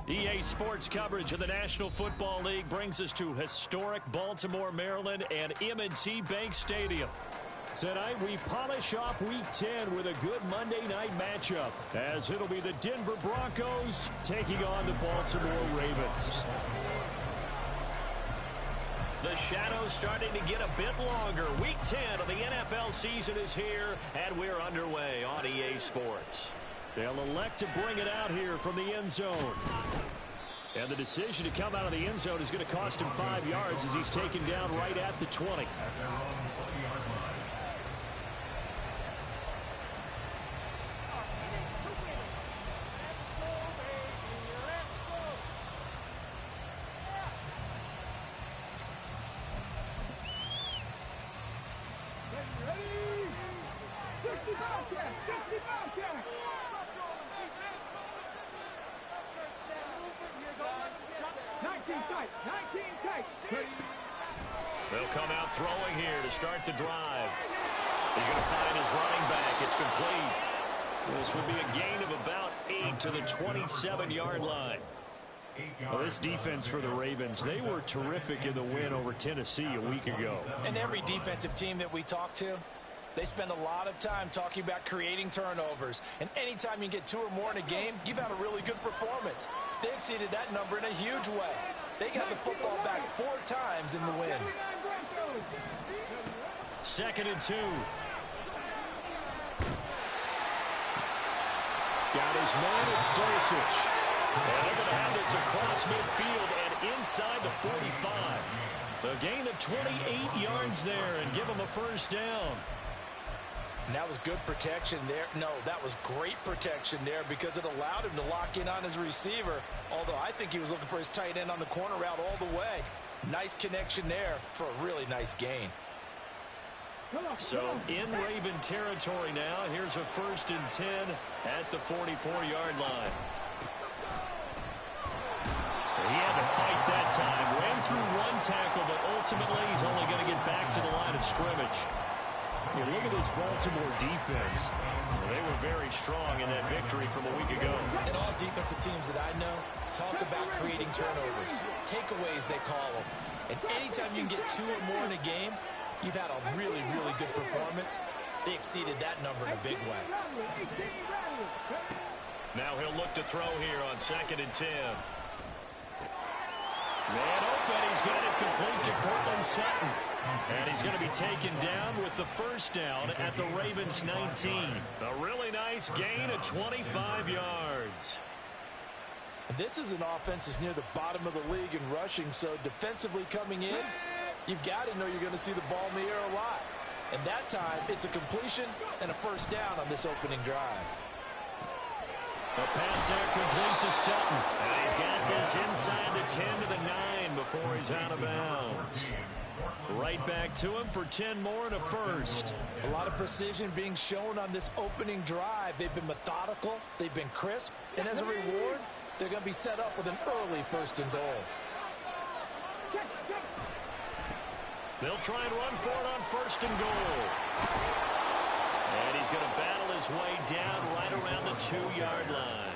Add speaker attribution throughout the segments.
Speaker 1: EA Sports coverage of the National Football League brings us to historic Baltimore, Maryland, and M&T Bank Stadium. Tonight, we polish off Week 10 with a good Monday night matchup, as it'll be the Denver Broncos taking on the Baltimore Ravens. The shadow's starting to get a bit longer. Week 10 of the NFL season is here, and we're underway on EA Sports. They'll elect to bring it out here from the end zone. And the decision to come out of the end zone is going to cost him 5 yards as he's taken down right at the 20. They'll come out throwing here to start the drive. He's going to find his running back. It's complete. This would be a gain of about 8 to the 27-yard line. Well, this defense for the Ravens, they were terrific in the win over Tennessee a week ago.
Speaker 2: And every defensive team that we talk to, they spend a lot of time talking about creating turnovers. And anytime you get 2 or more in a game, you've had a really good performance. They exceeded that number in a huge way. They got the football back 4 times in the win.
Speaker 1: 2nd and 2. Got his man, it's Dulcich. And they're going to have this across midfield and inside the 45. A gain of 28 yards there and give him a first down.
Speaker 2: And that was good protection there. No, that was great protection there because it allowed him to lock in on his receiver. Although I think he was looking for his tight end on the corner route all the way. Nice connection there for a really nice gain.
Speaker 1: So in Raven territory now. Here's a 1st and 10 at the 44-yard line. He had to fight that time. Ran through 1 tackle, but ultimately he's only going to get back to the line of scrimmage. Yeah, look at this Baltimore defense. They were very strong in that victory from a week ago.
Speaker 2: And all defensive teams that I know talk about creating turnovers. Takeaways, they call them. And anytime you can get 2 or more in a game, you've had a really, really good performance. They exceeded that number in a big way.
Speaker 1: Now he'll look to throw here on 2nd and 10. Man open, he's got it complete to Cortland Sutton. And he's going to be taken down with the first down at the Ravens 19. A really nice gain of 25 yards.
Speaker 2: This is an offense that's near the bottom of the league in rushing, so defensively coming in, you've got to know you're going to see the ball in the air a lot. And that time, it's a completion and a first down on this opening drive.
Speaker 1: A pass there complete to Sutton. And he's got this inside the 10 to the 9 before he's out of bounds. Right back to him for 10 more and a first.
Speaker 2: A lot of precision being shown on this opening drive. They've been methodical. They've been crisp. And as a reward, they're going to be set up with an early 1st and goal.
Speaker 1: They'll try and run for it on 1st and goal. And he's going to battle his way down right around the 2-yard line.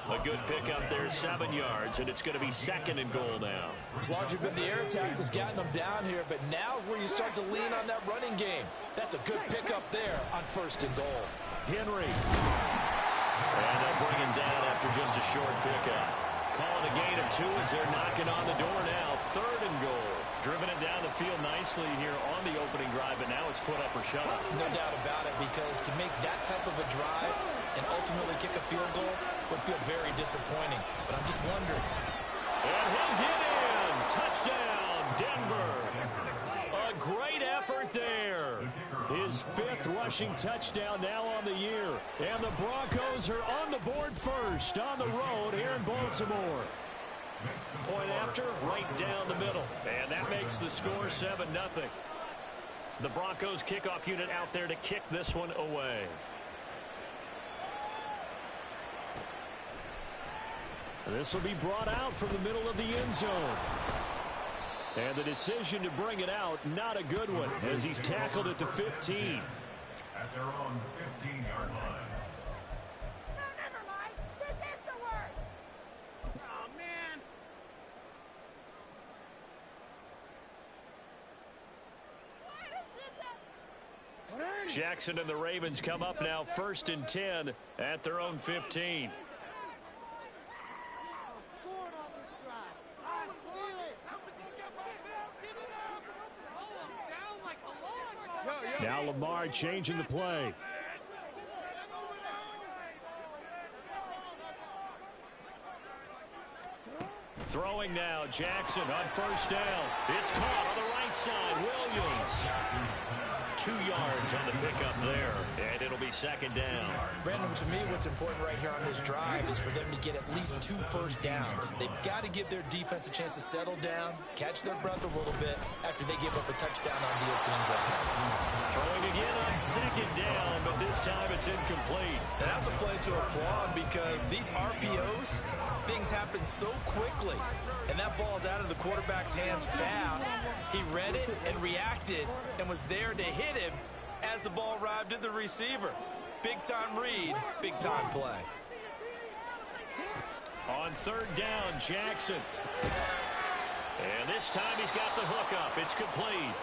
Speaker 1: A good pickup there, 7 yards, and it's going to be 2nd and goal now.
Speaker 2: It's largely been the air attack that's gotten them down here, but now is where you start to lean on that running game. That's a good pickup there on 1st and goal.
Speaker 1: Henry. And they'll bring him down after just a short pickup. Calling a gain of 2 as they're knocking on the door now. 3rd and goal. Driven it down the field nicely here on the opening drive, but now it's put up or shut up.
Speaker 2: No doubt about it, because to make that type of a drive and ultimately kick a field goal would feel very disappointing. But I'm just wondering.
Speaker 1: And he'll get in. Touchdown, Denver. A great effort there. His 5th rushing touchdown now on the year. And the Broncos are on the board first on the road here in Baltimore. Point after, right down the middle. And that makes the score 7-0. The Broncos kickoff unit out there to kick this one away. This will be brought out from the middle of the end zone. And the decision to bring it out, not a good one, as he's tackled at the 15.
Speaker 3: At their own 15-yard line.
Speaker 4: No, never mind. This is the worst.
Speaker 1: Jackson and the Ravens come up now 1st and 10 at their own 15. Now Lamar changing the play. Throwing now, Jackson on 1st down. It's caught on the right side. Williams. 2 yards on the pickup there, and it'll be 2nd down.
Speaker 2: Brandon, to me, what's important right here on this drive is for them to get at least 2 first downs. They've got to give their defense a chance to settle down, catch their breath a little bit after they give up a touchdown on the opening drive.
Speaker 1: Throwing again on 2nd down, but this time it's incomplete.
Speaker 2: And that's a play to applaud because these RPOs, things happen so quickly. And that ball is out of the quarterback's hands fast. He read it and reacted and was there to hit him as the ball arrived at the receiver. Big-time read, big-time play.
Speaker 1: On 3rd down, Jackson. And this time he's got the hook up. It's complete.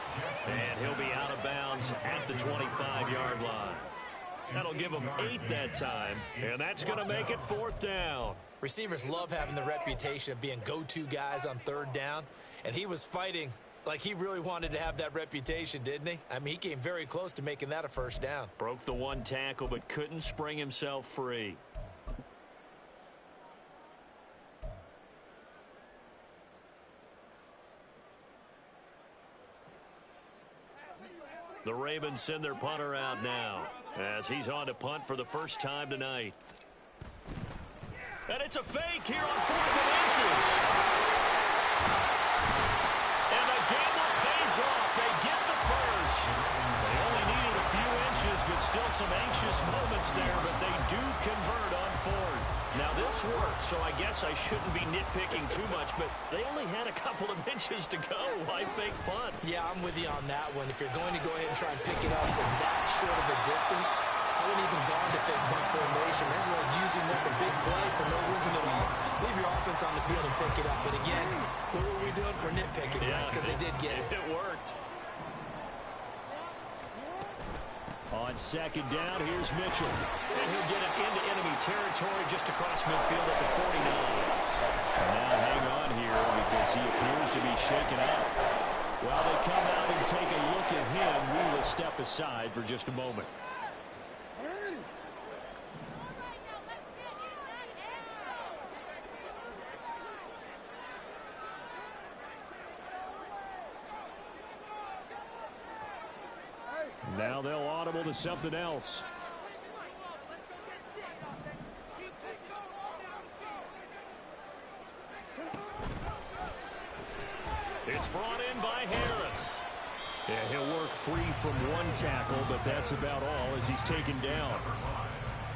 Speaker 1: And he'll be out of bounds at the 25-yard line. That'll give him 8 that time, and that's going to make it 4th down.
Speaker 2: Receivers love having the reputation of being go-to guys on 3rd down, and he was fighting like he really wanted to have that reputation, didn't he? I mean, he came very close to making that a 1st down.
Speaker 1: Broke the 1 tackle, but couldn't spring himself free. The Ravens send their punter out now as he's on to punt for the first time tonight. And it's a fake here on 4th and inches. And the gamble pays off. They get the first. They only needed a few inches, but still some anxious moments there, but they do convert on 4th. Now this worked, so I guess I shouldn't be nitpicking too much, but they only had a couple of inches to go. Why fake punt?
Speaker 2: Yeah, I'm with you on that one. If you're going to go ahead and try and pick it up in that short of a distance, I wouldn't even gone to fake punt formation. This is like using up a big play for no reason at all. Leave your offense on the field and pick it up. But again, what were we doing? We're nitpicking, right? Because they did get it.
Speaker 1: It worked. On 2nd down, here's Mitchell. And he'll get it into enemy territory just across midfield at the 49. And now hang on here because he appears to be shaken up. While they come out and take a look at him, we will step aside for just a moment. Now they'll audible to something else. It's brought in by Harris. Yeah, he'll work free from 1 tackle, but that's about all as he's taken down.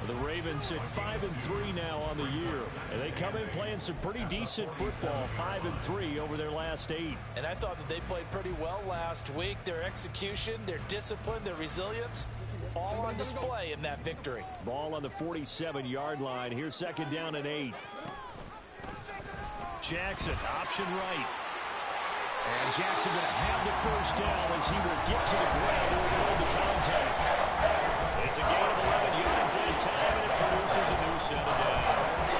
Speaker 1: The Ravens at 5-3 now on the year. And they come in playing some pretty decent football, 5-3 over their last 8.
Speaker 2: And I thought that they played pretty well last week. Their execution, their discipline, their resilience, all on display in that victory.
Speaker 1: Ball on the 47-yard line. Here's 2nd down and 8. Jackson, option right. And Jackson going to have the 1st down as he will get to the ground to avoid the contact. It's a gain of 11 yards at a time, and it produces a new set of downs.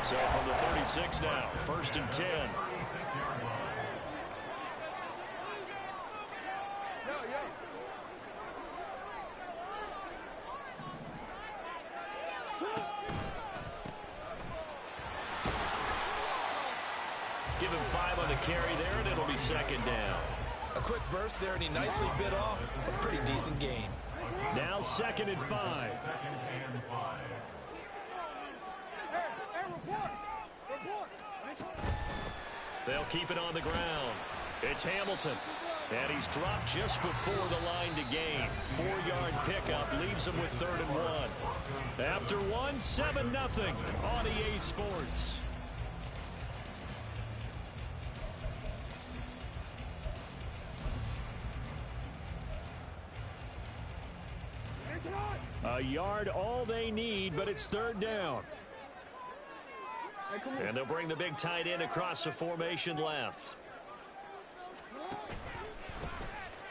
Speaker 1: So from the 36 now, 1st and 10. Give him 5 on the carry there, and it'll be 2nd down.
Speaker 2: A quick burst there, and he nicely bit off a pretty decent gain.
Speaker 1: Now 2nd and 5. They'll keep it on the ground. It's Hamilton. And he's dropped just before the line to gain. 4-yard pickup leaves him with 3rd and 1. After 1, 7-0 on EA Sports. A yard all they need, but it's 3rd down. And they'll bring the big tight end across the formation left.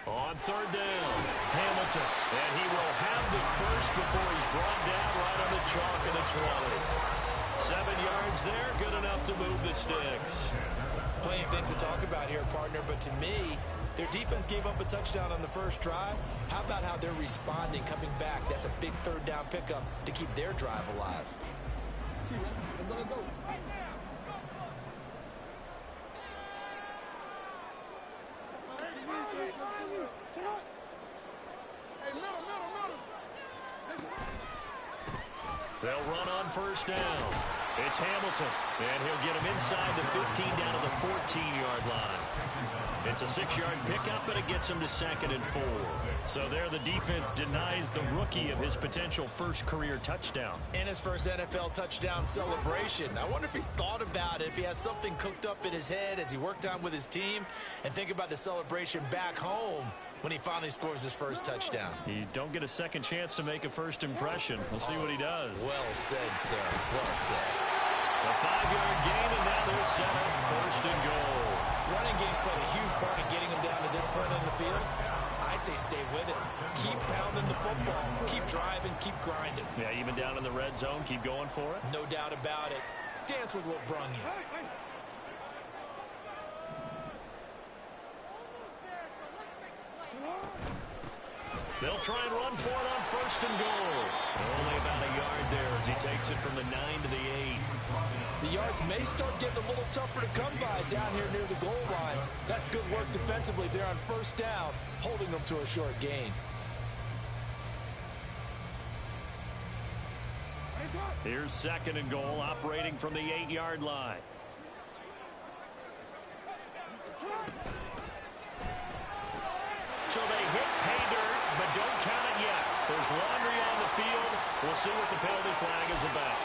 Speaker 1: On third down, Hamilton. And he will have the first before he's brought down right on the chalk of the 20. 7 yards there, good enough to move the sticks.
Speaker 2: Plenty of things to talk about here, partner, but to me, their defense gave up a touchdown on the first drive. How about how they're responding, coming back? That's a big third down pickup to keep their drive alive.
Speaker 1: They'll run on first down. It's Hamilton, and he'll get him inside the 15 down to the 14-yard line. It's a 6-yard pickup, but it gets him to 2nd and 4. So there the defense denies the rookie of his potential first career touchdown.
Speaker 2: And his first NFL touchdown celebration. I wonder if he's thought about it, if he has something cooked up in his head as he worked on with his team, and think about the celebration back home when he finally scores his first touchdown.
Speaker 1: You don't get a second chance to make a first impression. We'll see what he does.
Speaker 2: Well said, sir. Well said.
Speaker 1: A 5-yard gain, and now they're set up 1st and goal.
Speaker 2: Running game's played a huge part in getting him down to this point in the field. I say stay with it. Keep pounding the football. Keep driving. Keep grinding.
Speaker 1: Yeah, even down in the red zone, keep going for it.
Speaker 2: No doubt about it. Dance with what brung you.
Speaker 1: They'll try and run for it on 1st and goal. Only about a yard there as he takes it from the 9 to the 8.
Speaker 2: The yards may start getting a little tougher to come by down here near the goal line. That's good work defensively there on 1st down, holding them to a short gain.
Speaker 1: Here's 2nd and goal, operating from the 8-yard line. So they hit pay dirt, but don't count it yet. There's laundry on the field. We'll see what the penalty flag is about.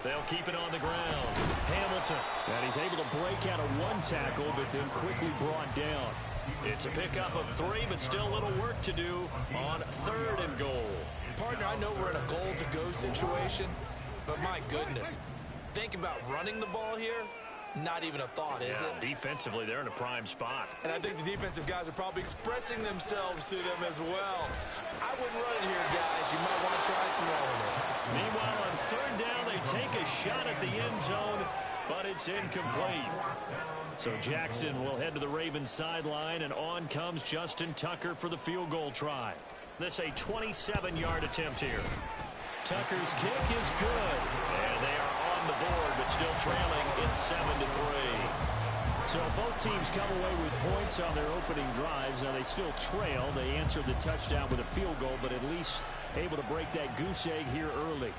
Speaker 1: They'll keep it on the ground. Hamilton. And he's able to break out of one tackle, but then quickly brought down. It's a pickup of 3, but still a little work to do on 3rd and goal.
Speaker 2: Partner, I know we're in a goal-to-go situation, but my goodness. Think about running the ball here. Not even a thought, is it?
Speaker 1: Defensively, they're in a prime spot.
Speaker 2: And I think the defensive guys are probably expressing themselves to them as well. I wouldn't run it here, guys. You might want to try throwing it.
Speaker 1: Meanwhile, on 3rd down, they take a shot at the end zone, but it's incomplete. So Jackson will head to the Ravens sideline, and on comes Justin Tucker for the field goal try. This a 27-yard attempt here. Tucker's kick is good, and they are on the board, but still trailing. It's 7-3. So both teams come away with points on their opening drives. Now they still trail. They answered the touchdown with a field goal, but at least able to break that goose egg here early.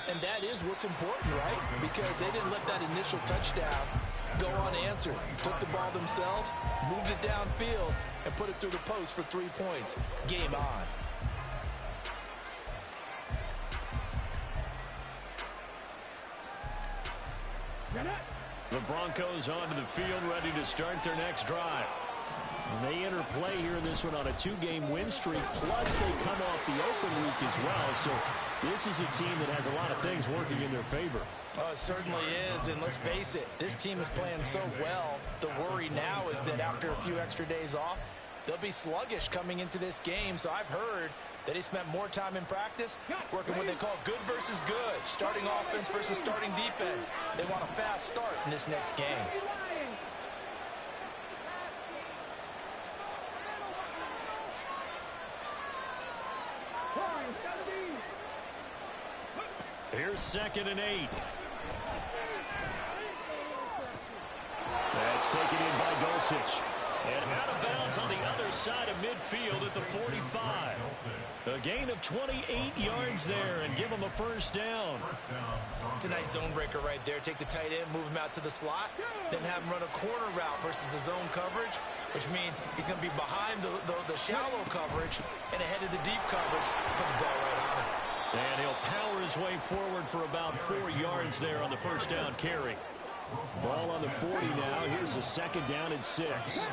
Speaker 2: And that is what's important, right? Because they didn't let that initial touchdown go unanswered. Took the ball themselves, moved it downfield, and put it through the post for 3 points. Game on.
Speaker 1: The Broncos onto the field, ready to start their next drive. And they enter play here in this one on a 2-game win streak, plus they come off the open week as well. So this is a team that has a lot of things working in their favor.
Speaker 2: Oh, it certainly is, and let's face it, this team is playing so well. The worry now is that after a few extra days off, they'll be sluggish coming into this game. So I've heard that he spent more time in practice working what they call good versus good, starting offense versus starting defense. They want a fast start in this next game.
Speaker 1: Here's 2nd and 8. That's taken in by Dulcich. And out of bounds on the other side of midfield at the 45. A gain of 28 yards there and give him a first down.
Speaker 2: It's a nice zone breaker right there. Take the tight end, move him out to the slot, then have him run a corner route versus the zone coverage, which means he's going to be behind the shallow coverage and ahead of the deep coverage. Put the ball right on him.
Speaker 1: And he'll power his way forward for about 4 yards there on the first down carry. Ball on the 40 now. Here's a second down and 6.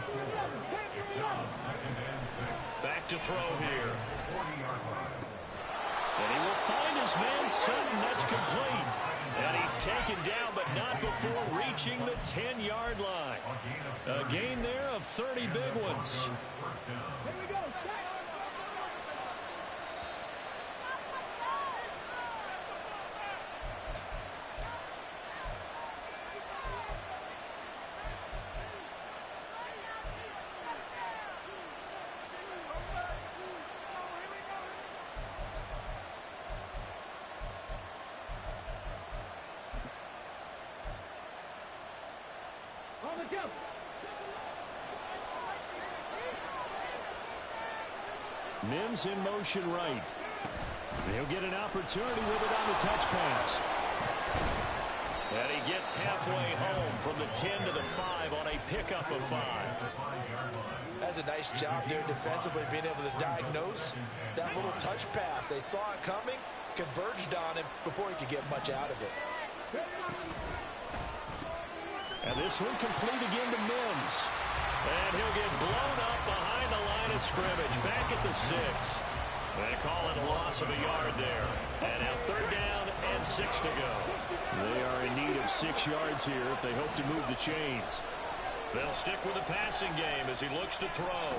Speaker 1: Back to throw here. And he will find his man Sutton. That's complete. And he's taken down, but not before reaching the 10-yard line. A gain there of 30 big ones. Mims in motion right. He'll get an opportunity with it on the touch pass. And he gets halfway home from the 10 to the 5 on a pickup of 5.
Speaker 2: That's a nice job there defensively, being able to diagnose that little touch pass. They saw it coming, converged on him before he could get much out of it.
Speaker 1: And this one complete again to Mims. And he'll get blown up behind the line of scrimmage, back at the 6. They call it a loss of a yard there. And now third down and 6 to go. They are in need of 6 yards here if they hope to move the chains. They'll stick with the passing game as he looks to throw.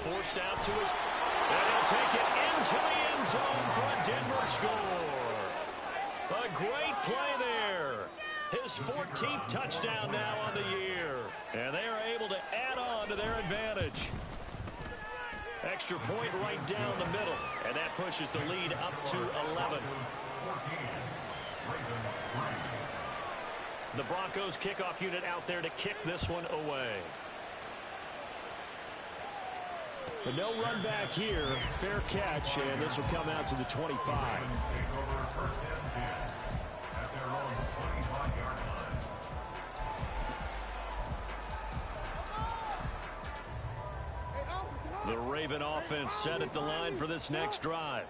Speaker 1: Forced out to his... And he'll take it into the end zone for a Denver score. A great play there. His 14th touchdown now on the year. And they are able to add on to their advantage. Extra point right down the middle. And that pushes the lead up to 11. The Broncos kickoff unit out there to kick this one away. But no run back here. Fair catch, and this will come out to the 25. The Raven offense set at the line for this next drive.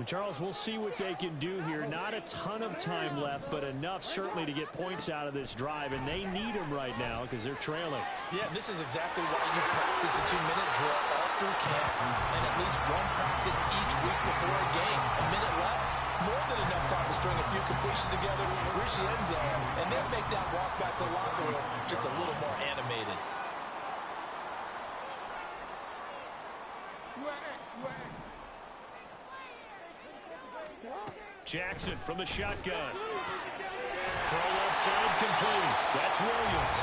Speaker 1: Charles, we'll see what they can do here. Not a ton of time left, but enough certainly to get points out of this drive, and they need them right now because they're trailing.
Speaker 2: Yeah, this is exactly why you practice a 2-minute drill all through camp and at least one practice each week before a game. A minute left, more than enough time to string a few completions together, reach the end zone, and then make that walk back to the locker room just a little more animated.
Speaker 1: Jackson from the shotgun. Throw left side complete. That's Williams.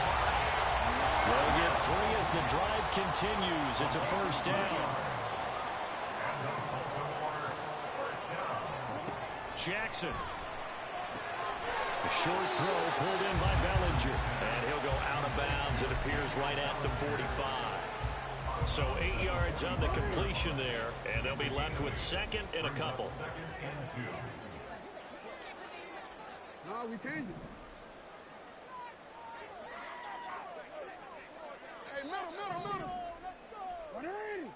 Speaker 1: They'll get 3 as the drive continues. It's a first down. Jackson. A short throw pulled in by Bellinger. And he'll go out of bounds. It appears right at the 45. So 8 yards on the completion there. And they'll be left with second and a couple.
Speaker 3: No, we changed it. Hey, middle. 180.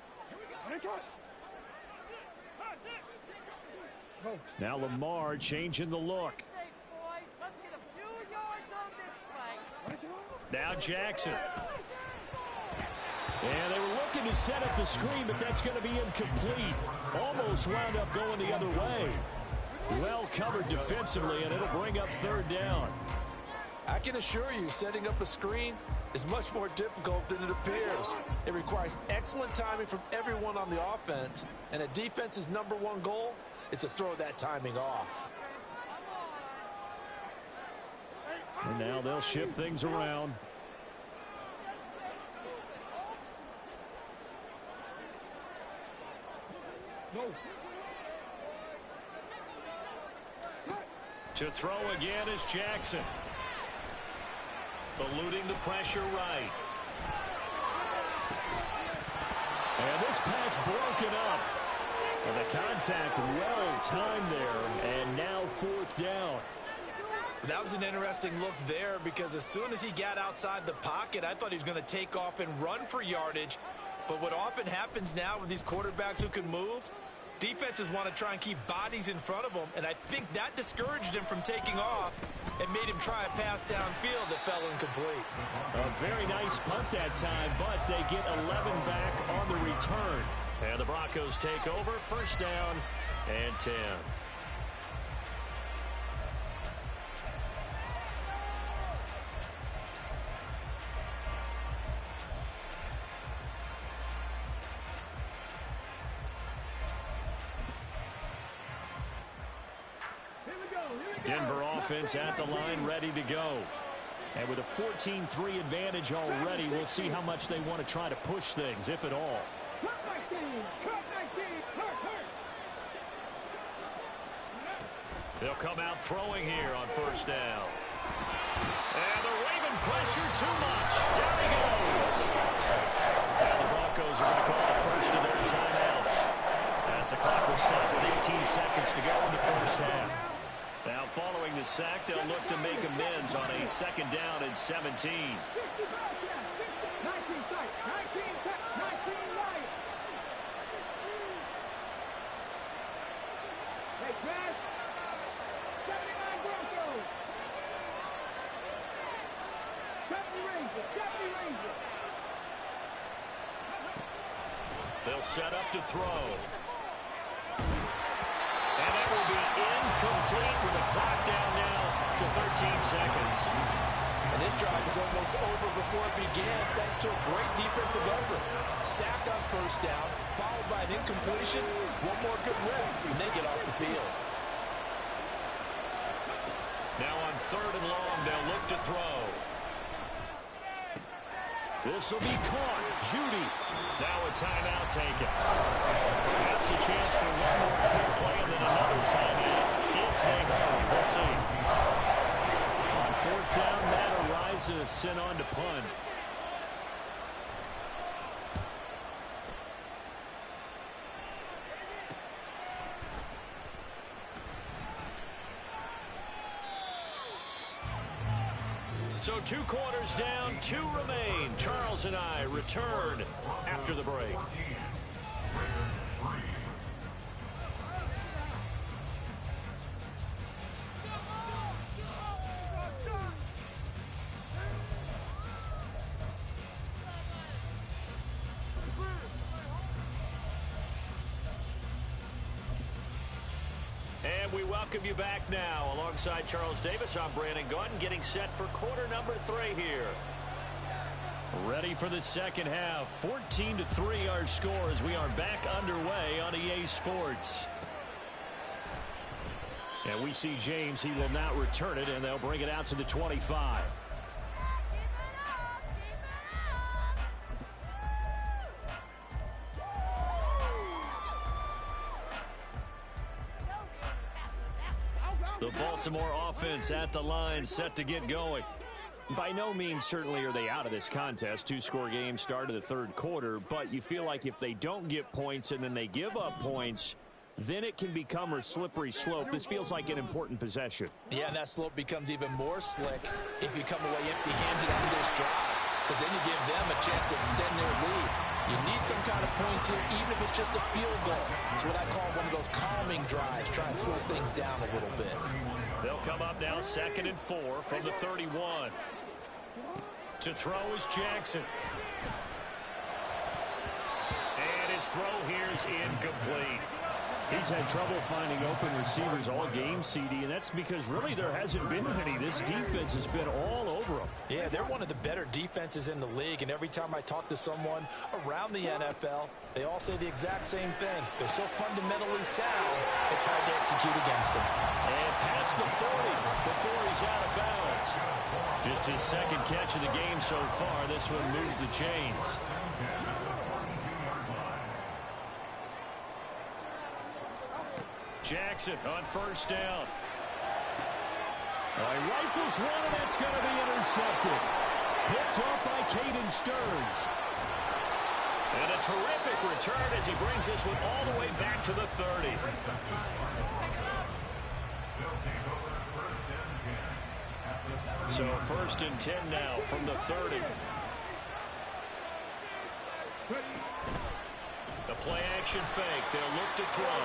Speaker 1: Now Lamar changing the look. Now Jackson. And they were looking to set up the screen, but that's going to be incomplete. Almost wound up going the other way. Well covered defensively, and it'll bring up third down.
Speaker 2: I can assure you, setting up a screen is much more difficult than it appears. It requires excellent timing from everyone on the offense, and a defense's #1 goal is to throw that timing off.
Speaker 1: And now they'll shift things around.
Speaker 3: No.
Speaker 1: To throw again is Jackson. Eluding the pressure right. And this pass broken up. And the contact well timed there. And now fourth down.
Speaker 2: That was an interesting look there because as soon as he got outside the pocket, I thought he was going to take off and run for yardage. But what often happens now with these quarterbacks who can move, Defenses want to try and keep bodies in front of them, and I think that discouraged him from taking off and made him try a pass downfield that fell incomplete.
Speaker 1: A very nice punt that time, but they get 11 back on the return. And the Broncos take over, first down and 10. Denver offense at the line, ready to go. And with a 14-3 advantage already, we'll see how much they want to try to push things, if at all. They'll come out throwing here on first down. And the Raven pressure too much. Down he goes. Now the Broncos are going to call the first of their timeouts, as the clock will stop with 18 seconds to go in the first half. Now, following the sack, they'll look to make amends on a second down and 17. They'll set up to throw. And that will be incomplete with the clock down now to 13 seconds.
Speaker 2: And this drive is almost over before it began, thanks to a great defensive effort. Sacked on first down, followed by an incompletion. One more good rip, and they get off the field.
Speaker 1: Now on third and long, they'll look to throw. This will be caught. Judy. Now a timeout taken. Perhaps a chance for one more quick play and then another timeout if they hurry. We'll see. On fourth down, Matt Ariza sent on to punt. So 2 quarters down, 2 remain. Charles and I return after the break. And we welcome you back now. Alongside Charles Davis, I'm Brandon Gunn, getting set for quarter number 3 here. Ready for the second half. 14-3 our score as we are back underway on EA Sports. And we see James. He will now return it, and they'll bring it out to the 25. The Baltimore offense at the line, set to get going. By no means certainly are they out of this contest. 2-score game start of the third quarter, but you feel like if they don't get points and then they give up points, then it can become a slippery slope. This feels like an important possession.
Speaker 2: Yeah, and that slope becomes even more slick if you come away empty-handed on this drive, because then you give them a chance to extend their lead. You need some kind of points here, even if it's just a field goal. It's what I call one of those calming drives, try and slow things down a little bit.
Speaker 1: They'll come up now 2nd and 4 from the 31. To throw is Jackson. And his throw here is incomplete. He's had trouble finding open receivers all game, CD, and that's because really there hasn't been any. This defense has been all over them.
Speaker 2: Yeah, they're one of the better defenses in the league, and every time I talk to someone around the NFL, they all say the exact same thing. They're so fundamentally sound, it's hard to execute against them.
Speaker 1: And past the 40 before he's out of bounds. Just his second catch of the game so far. This one moves the chains. Jackson on first down. He rifles one, and that's going to be intercepted. Picked off by Caden Stearns. And a terrific return as he brings this one all the way back to the 30. So 1st and 10 now from the 30. The play action fake. They'll look to throw.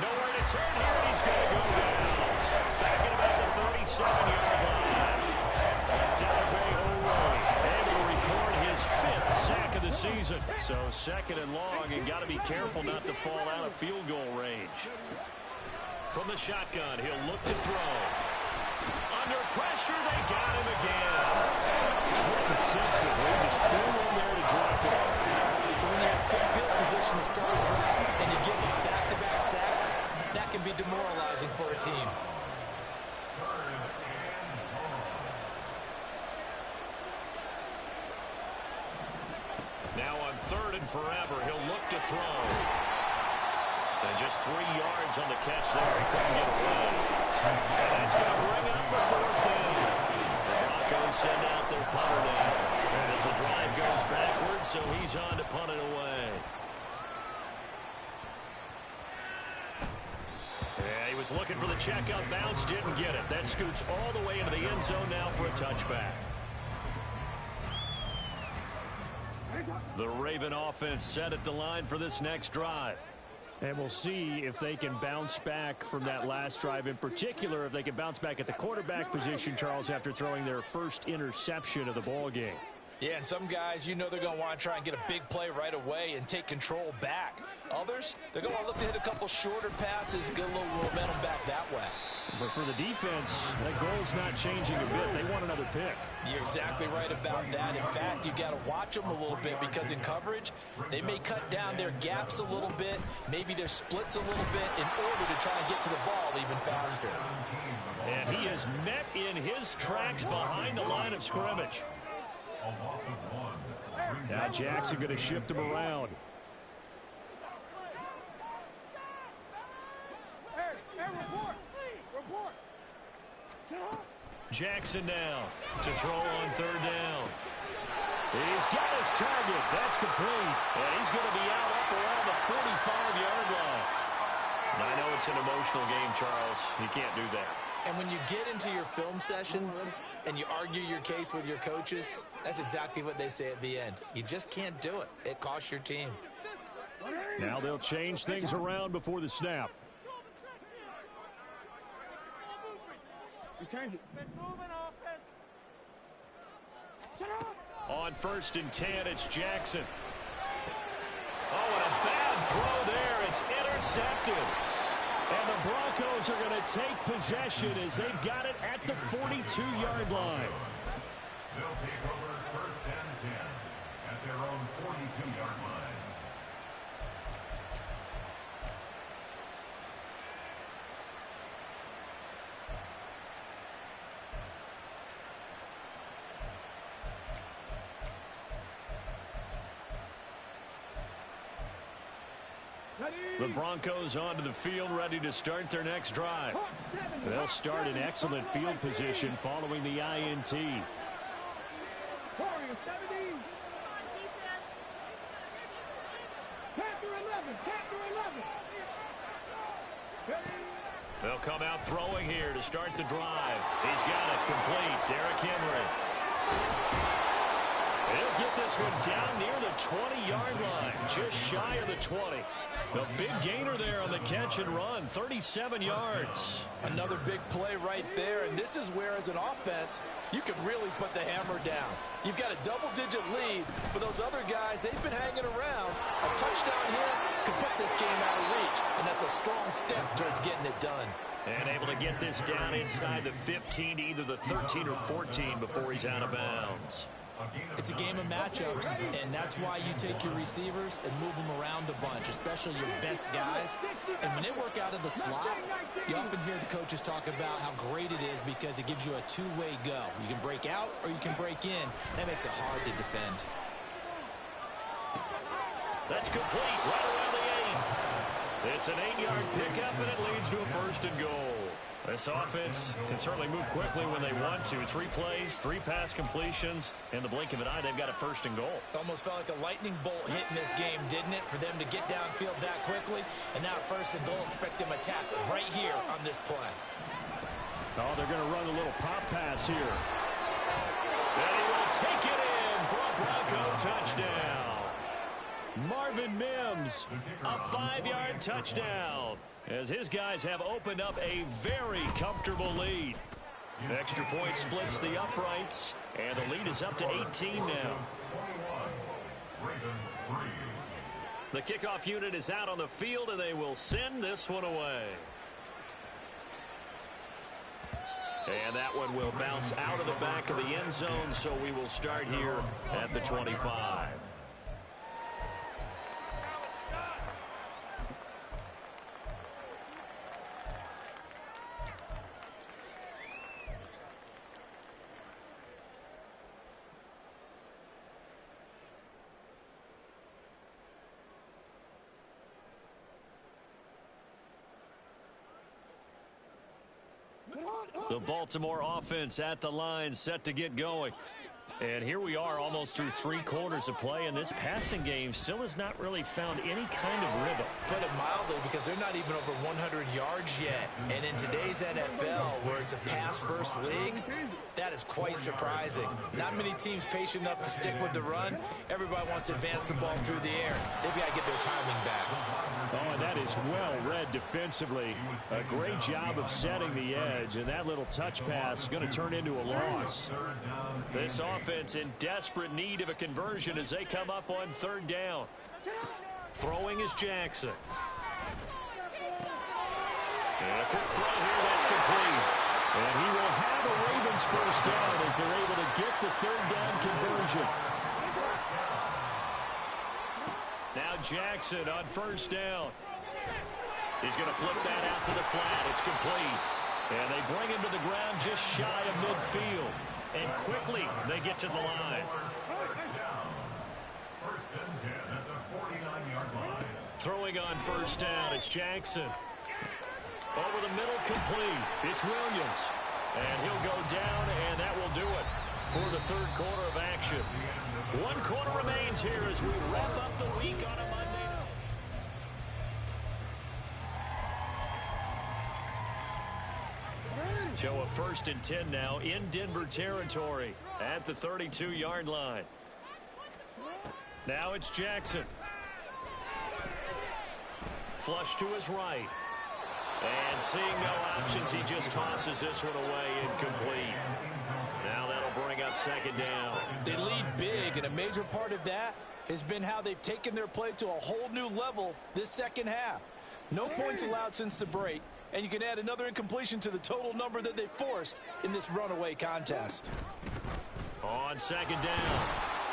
Speaker 1: Nowhere to turn here, and he's going to go down. Back at about the 37-yard line. Able to record his 5th sack of the season. So 2nd and long, and got to be careful not to fall out of field goal range. From the shotgun, he'll look to throw. Under pressure, they got him again. Trenton Simpson, he just flew in there to drop it.
Speaker 2: So when you have good field position to start a drive and you give up back-to-back sacks, that can be demoralizing for a team.
Speaker 1: Now on 3rd and forever, he'll look to throw. And just 3 yards on the catch there. He couldn't get away. And that's going to bring up the 4th down. The Broncos send out their punter now. And as the drive goes backwards, so he's on to punt it away. Yeah, he was looking for the checkout bounce, didn't get it. That scoots all the way into the end zone now for a touchback. The Raven offense set at the line for this next drive.
Speaker 4: And we'll see if they can bounce back from that last drive. In particular, if they can bounce back at the quarterback position, Charles, after throwing their first interception of the ball game.
Speaker 2: Yeah, and some guys, you know they're going to want to try and get a big play right away and take control back. Others, they're going to look to hit a couple shorter passes, get a little momentum back that way.
Speaker 4: But for the defense, that goal's not changing a bit. They want another pick.
Speaker 2: You're exactly right about that. In fact, you got to watch them a little bit because in coverage, they may cut down their gaps a little bit, maybe their splits a little bit in order to try and get to the ball even faster.
Speaker 1: And he is met in his tracks behind the line of scrimmage.
Speaker 4: Now Jackson going to shift him around.
Speaker 1: Jackson now to throw on 3rd down. He's got his target. That's complete. And he's going to be out up around the 45-yard line. I know it's an emotional game, Charles. You can't do that.
Speaker 2: And when you get into your film sessions and you argue your case with your coaches, that's exactly what they say at the end. You just can't do it. It costs your team.
Speaker 4: Now they'll change things around before the snap.
Speaker 1: On 1st and 10, it's Jackson. Oh, and a bad throw there. It's intercepted. And the Broncos are going to take possession as they've got it at the 42-yard line.
Speaker 5: They'll take over 1st and 10 at their own 42-yard line.
Speaker 1: The Broncos onto the field, ready to start their next drive.
Speaker 4: They'll start in excellent field position following the INT.
Speaker 1: They'll come out throwing here to start the drive. He's got it complete. Derrick Henry. He'll get this one down near the 20-yard line, just shy of the 20. A big gainer there on the catch and run, 37 yards.
Speaker 2: Another big play right there, and this is where, as an offense, you can really put the hammer down. You've got a double-digit lead, but those other guys, they've been hanging around. A touchdown here could put this game out of reach, and that's a strong step towards getting it done.
Speaker 1: And able to get this down inside the 15 to either the 13 or 14 before he's out of bounds.
Speaker 2: It's a game of matchups, and that's why you take your receivers and move them around a bunch, especially your best guys. And when they work out of the slot, you often hear the coaches talk about how great it is because it gives you a two-way go. You can break out or you can break in. That makes it hard to defend.
Speaker 1: That's complete right around the 8. It's an 8-yard pickup, and it leads to a 1st and goal. This offense can certainly move quickly when they want to. 3 plays, 3 pass completions. In the blink of an eye, they've got a 1st and goal.
Speaker 2: Almost felt like a lightning bolt hit in this game, didn't it? For them to get downfield that quickly. And now 1st and goal, expect them to attack right here on this play.
Speaker 4: Oh, they're going to run a little pop pass here.
Speaker 1: And he will take it in for a Bronco touchdown. Marvin Mims, a 5-yard touchdown, as his guys have opened up a very comfortable lead. Extra point splits the uprights, and the lead is up to 18 now. The kickoff unit is out on the field, and they will send this one away. And that one will bounce out of the back of the end zone, so we will start here at the 25. The Baltimore offense at the line, set to get going. And here we are almost through 3 quarters of play, and this passing game still has not really found any kind of rhythm.
Speaker 2: Put it mildly, because they're not even over 100 yards yet. And in today's NFL, where it's a pass-first league, that is quite surprising. Not many teams patient enough to stick with the run. Everybody wants to advance the ball through the air. They've got to get their timing back.
Speaker 4: Oh, and that is well read defensively. A great job of setting the edge, and that little touch pass is going to turn into a loss.
Speaker 1: This offense in desperate need of a conversion as they come up on 3rd down. Throwing is Jackson. And a quick throw here, that's complete. And he will have a Ravens first down as they're able to get the 3rd down conversion. Now Jackson on 1st down. He's going to flip that out to the flat. It's complete. And they bring him to the ground just shy of midfield. And quickly they get to the line.
Speaker 5: First and 10 at the 49-yard line.
Speaker 1: Throwing on 1st down, it's Jackson. Over the middle, complete. It's Williams. And he'll go down, and that will do it for the 3rd quarter of action. 1 quarter remains here as we wrap up the week on a Monday night. So a 1st and 10 now in Denver territory at the 32-yard line. Now it's Jackson. Flush to his right. And seeing no options, he just tosses this one away, incomplete. Now that'll bring up 2nd down.
Speaker 2: They lead big, and a major part of that has been how they've taken their play to a whole new level this 2nd half. No points allowed since the break, and you can add another incompletion to the total number that they forced in this runaway contest.
Speaker 1: On 2nd down,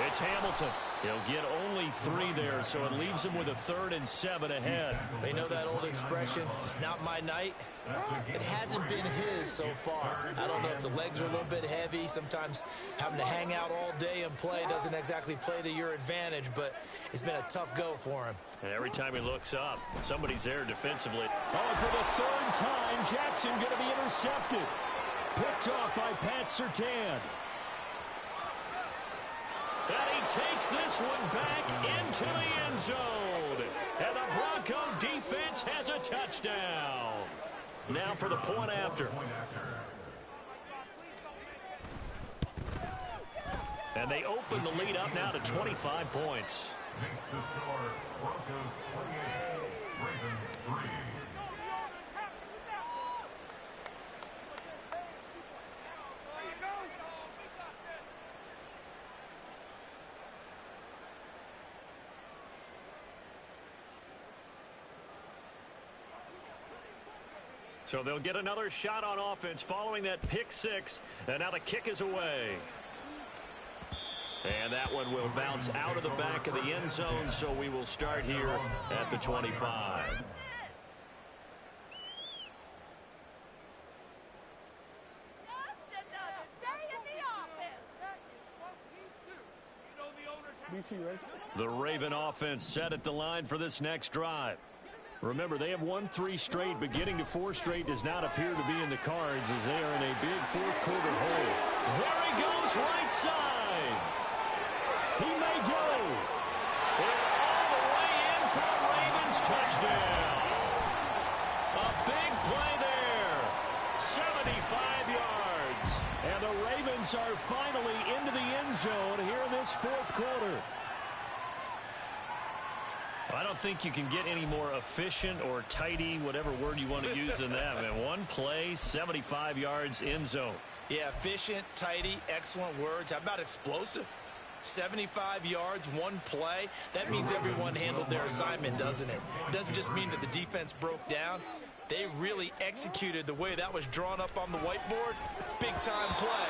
Speaker 1: it's Hamilton. He'll get only 3 there, so it leaves him with a 3rd and 7 ahead.
Speaker 2: They know that old expression, it's not my night. It hasn't been his so far. I don't know if the legs are a little bit heavy. Sometimes having to hang out all day and play doesn't exactly play to your advantage, but it's been a tough go for him.
Speaker 1: And every time he looks up, somebody's there defensively. Oh, for the 3rd time, Jackson going to be intercepted. Picked off by Pat Surtain. And he takes this one back into the end zone. And the Bronco defense has a touchdown. Now for the point after. And they open the lead up now to 25 points.
Speaker 5: Makes the score Broncos 28, Ravens 3.
Speaker 1: So they'll get another shot on offense following that pick 6. And now the kick is away. And that one will bounce out of the back of the end zone, so we will start here at the 25. The Raven offense set at the line for this next drive. Remember, they have won 3 straight, but getting to 4 straight does not appear to be in the cards as they are in a big 4th quarter hole. There he goes, right side. He may go. And all the way in for a Ravens touchdown. A big play there. 75 yards. And the Ravens are finally into the end zone here in this 4th quarter.
Speaker 4: I don't think you can get any more efficient or tidy, whatever word you want to use in that. Man, one play, 75 yards, end zone.
Speaker 2: Yeah, efficient, tidy, excellent words. How about explosive? 75 yards, one play. That means everyone handled their assignment, doesn't it? It doesn't just mean that the defense broke down. They really executed the way that was drawn up on the whiteboard. Big-time play,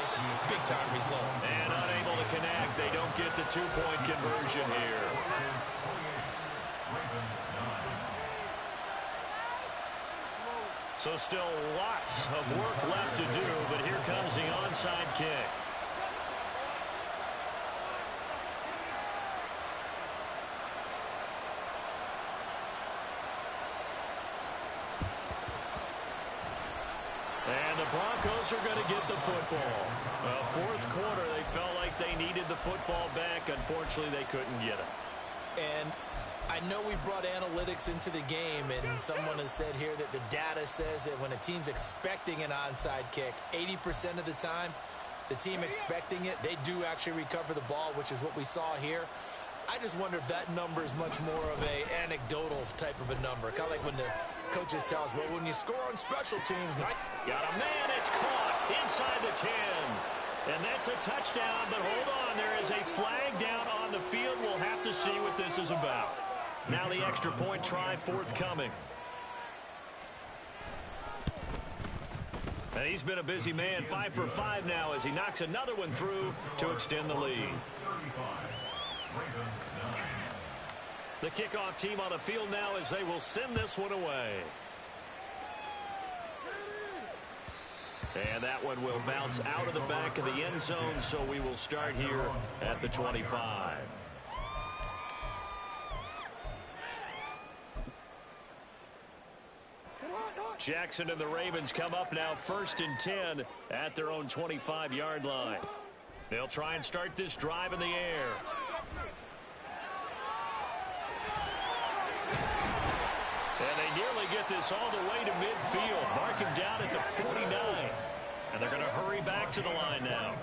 Speaker 2: big-time result.
Speaker 4: And unable to connect. They don't get the two-point conversion here. So still lots of work left to do, but here comes the onside kick. And the Broncos are going to get the football. Fourth quarter, they felt like they needed the football back. Unfortunately, they couldn't get it.
Speaker 2: And I know we brought analytics into the game, and someone has said here that the data says that when a team's expecting an onside kick, 80% of the time, the team expecting it, they do actually recover the ball, which is what we saw here. I just wonder if that number is much more of a anecdotal type of a number. Kind of like when the coaches tell us, well, when you score on special teams.
Speaker 4: Got a man, it's caught inside the 10. And that's a touchdown, but hold on, there is a flag down on the field. We'll have to see what this is about. Now the extra point try forthcoming. And he's been a busy man, 5 for 5 now as he knocks another one through to extend the lead. The kickoff team on the field now as they will send this one away. And that one will bounce out of the back of the end zone, so we will start here at the 25. Jackson and the Ravens come up now 1st and 10 at their own 25-yard line. They'll try and start this drive in the air. And they nearly get this all the way to midfield. Mark him down at the 49. And they're going to hurry back to the line now.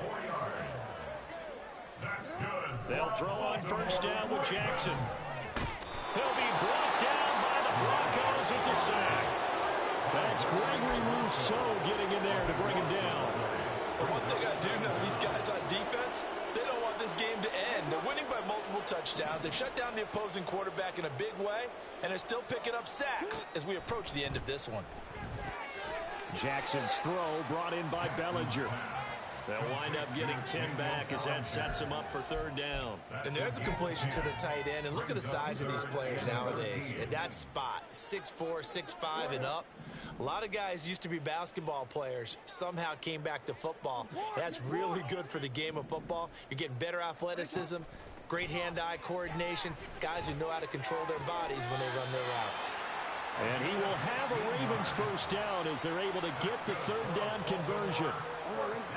Speaker 4: They'll throw on 1st down with Jackson. He'll be brought down by the Broncos. It's a sack. That's Gregory Rousseau getting in there to bring him down.
Speaker 2: One thing I do know, these guys on defense, they don't want this game to end. They're winning by multiple touchdowns. They've shut down the opposing quarterback in a big way, and they're still picking up sacks as we approach the end of this one.
Speaker 4: Jackson's throw brought in by Bellinger. They'll wind up getting 10 back as that sets them up for 3rd down.
Speaker 2: And there's a completion to the tight end. And look at the size of these players nowadays. At that spot, 6'4", 6'5", and up. A lot of guys used to be basketball players, somehow came back to football. That's really good for the game of football. You're getting better athleticism, great hand-eye coordination, guys who know how to control their bodies when they run their routes.
Speaker 4: And he will have a Ravens 1st down as they're able to get the 3rd down conversion.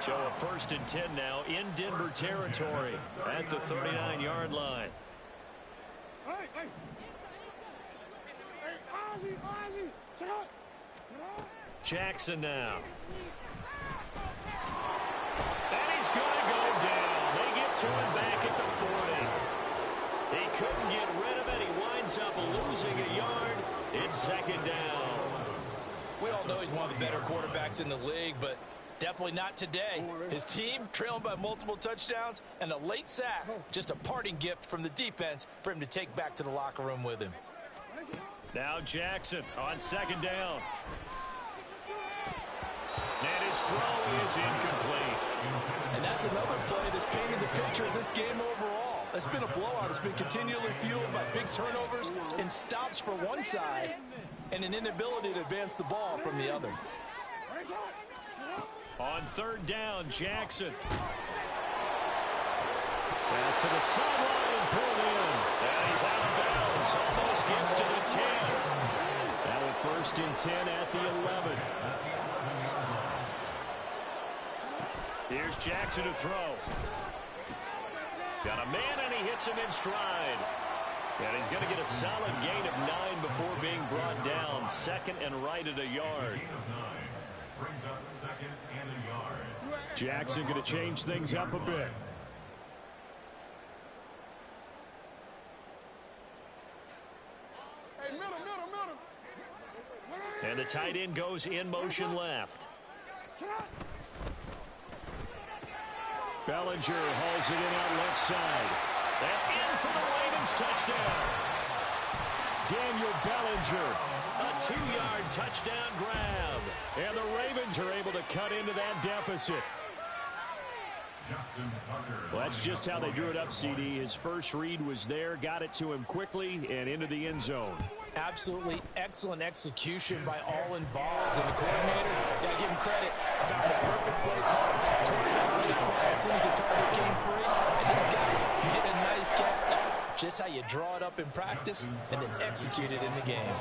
Speaker 4: So a 1st and 10 now in Denver territory at the 39-yard line. Jackson now. And he's going to go down. They get to him back at the 40. He couldn't get rid of it. He winds up losing a yard. It's 2nd down.
Speaker 2: We all know he's one of the better quarterbacks in the league, but definitely not today. His team trailing by multiple touchdowns and a late sack. Just a parting gift from the defense for him to take back to the locker room with him.
Speaker 4: Now Jackson on 2nd down. And his throw is incomplete.
Speaker 2: And that's another play that's painted the picture of this game overall. It's been a blowout. It's been continually fueled by big turnovers and stops for one side and an inability to advance the ball from the other.
Speaker 4: On 3rd down, Jackson. Pass to the sideline and pulled in. And he's out of bounds. Almost gets to the 10. Now a 1st and 10 at the 11. Here's Jackson to throw. Got a man, and he hits him in stride. And he's going to get a solid gain of 9 before being brought down. 2nd and right at a yard.
Speaker 5: Brings up 2nd and a yard.
Speaker 4: Jackson going to change things up a bit.
Speaker 1: And the tight end goes in motion left. Bellinger hauls it in out left side. And in for the Ravens touchdown. Daniel Bellinger, a 2-yard touchdown grab. And the Ravens are able to cut into that deficit. Well, that's just how they drew it up, CD. His first read was there, got it to him quickly, and into the end zone.
Speaker 2: Absolutely excellent execution by all involved. And the coordinator, got to give him credit, found the perfect play call. Quarterback read it far as soon as the target came free, and this guy hit a nice catch. Just how you draw it up in practice and then execute it in the game.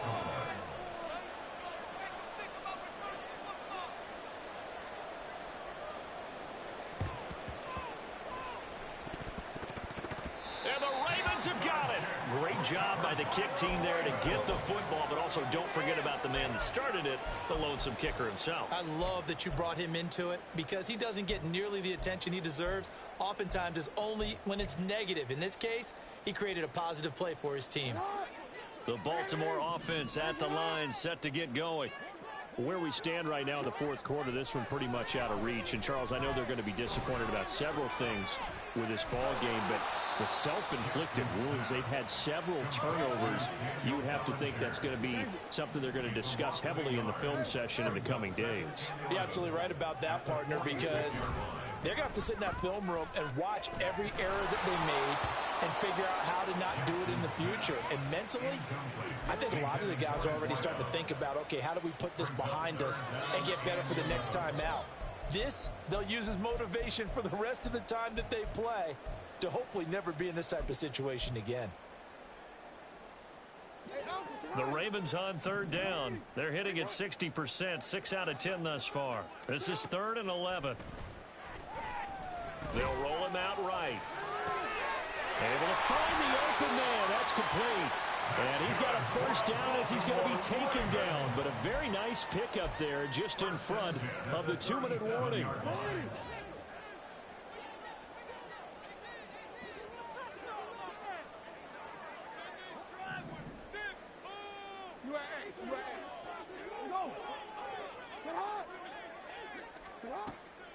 Speaker 1: Have got it. Great job by the kick team there to get the football, but also don't forget about the man that started it, the lonesome kicker himself.
Speaker 2: I love that you brought him into it because he doesn't get nearly the attention he deserves. Oftentimes it's only when it's negative. In this case, he created a positive play for his team.
Speaker 1: The Baltimore offense at the line, set to get going. Where we stand right now in the fourth quarter, this one pretty much out of reach. And, Charles, I know they're going to be disappointed about several things with this ball game, but the self-inflicted wounds, they've had several turnovers. You would have to think that's going to be something they're going to discuss heavily in the film session in the coming days.
Speaker 2: You're absolutely right about that, partner, because they're going to have to sit in that film room and watch every error that they made and figure out how to not do it in the future. And mentally, I think a lot of the guys are already starting to think about, okay, how do we put this behind us and get better for the next time out? This, they'll use as motivation for the rest of the time that they play to hopefully never be in this type of situation again.
Speaker 1: The Ravens on third down. They're hitting at 60%, 6 out of 10 thus far. This is 3rd and 11. They'll roll him out right. Able to find the open man. That's complete. And he's got a first down as he's going to be taken down. But a very nice pickup there just in front of the 2-minute warning.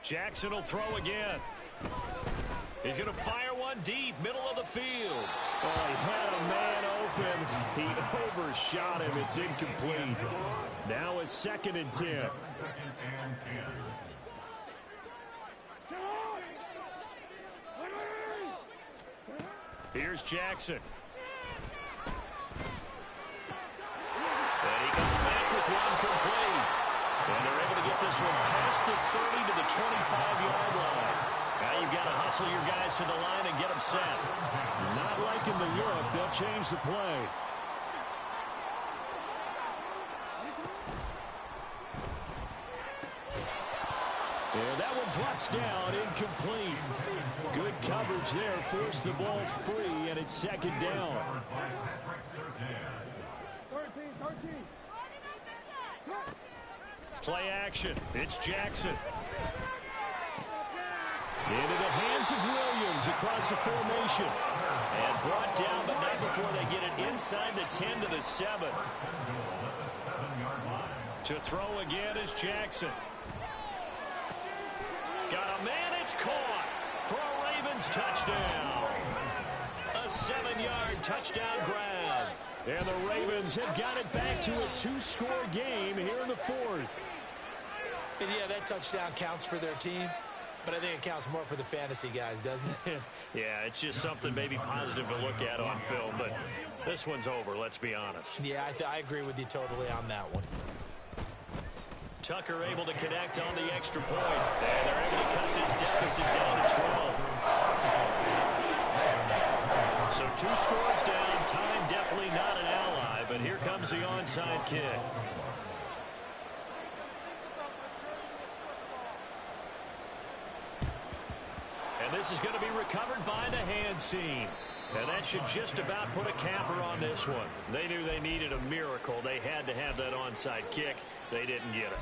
Speaker 1: Jackson will throw again. He's going to fire one deep, middle of the field. Oh, he had a man open. He overshot him. It's incomplete. Now it's 2nd and 10. Here's Jackson. And he comes back with one complete. And they're able to get this one past the 30 to the 25-yard line. Now you've got to hustle your guys to the line and get them set. Not liking the look. They'll change the play. And that one drops down, incomplete. Good coverage there, forced the ball free, and it's 2nd down.
Speaker 3: 13.
Speaker 1: Play action. It's Jackson. Into the hands of Williams across the formation. And brought down, but not before they get it inside the 10 to the 7. To throw again is Jackson. Got a man, it's caught for a Ravens touchdown. A 7-yard touchdown grab. And the Ravens have got it back to a 2-score game here in the 4th.
Speaker 2: And yeah, that touchdown counts for their team, but I think it counts more for the fantasy guys, doesn't it?
Speaker 1: Yeah, it's just something maybe positive to look at on film, but this one's over, let's be honest.
Speaker 2: Yeah, I agree with you totally on that one.
Speaker 1: Tucker able to connect on the extra point, and they're able to cut this deficit down to 12. So 2 scores down, time definitely not an ally, but here comes the onside kick. And this is going to be recovered by the hands team. And that should just about put a capper on this one. They knew they needed a miracle. They had to have that onside kick. They didn't get it.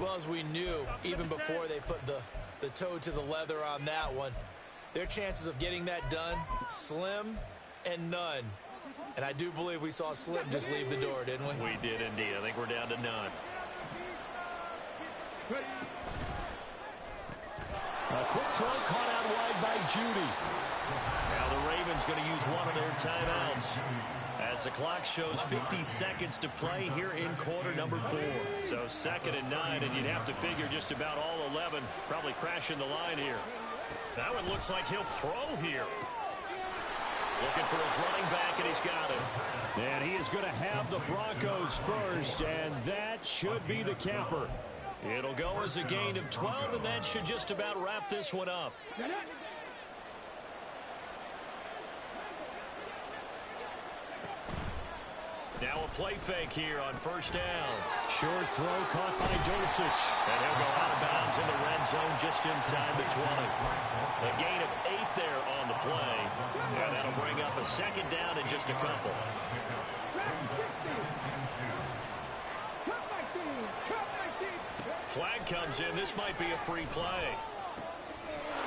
Speaker 2: Well, as we knew, even before they put the toe to the leather on that one, their chances of getting that done, slim and none. And I do believe we saw Slim just leave the door, didn't we?
Speaker 4: We did indeed. I think we're down to none.
Speaker 1: A quick throw caught out wide by Judy.
Speaker 4: Now the Ravens going to use one of their timeouts as the clock shows 50 seconds to play here in quarter number 4. So 2nd and 9, and you'd have to figure just about all 11 probably crashing the line here. Now it looks like he'll throw here. Looking for his running back, and he's got it.
Speaker 1: And he is going to have the Broncos first, and that should be the capper.
Speaker 4: It'll go as a gain of 12, and that should just about wrap this one up. Now a play fake here on 1st down.
Speaker 1: Short throw caught by Dulcich.
Speaker 4: And he'll go out of bounds in the red zone just inside the 20. A gain of 8 there on the play. And that'll bring up a 2nd down in just a couple. Flag comes in. This might be a free play.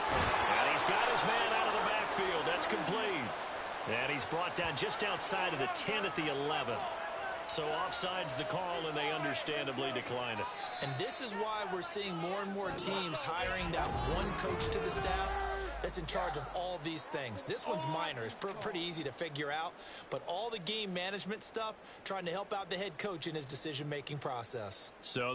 Speaker 4: And he's got his man out of the backfield. That's complete. And he's brought down just outside of the 10 at the 11. So offside's the call, and they understandably decline it.
Speaker 2: And this is why we're seeing more and more teams hiring that one coach to the staff that's in charge of all these things. This one's minor. It's pretty easy to figure out. But all the game management stuff, trying to help out the head coach in his decision-making process.
Speaker 4: So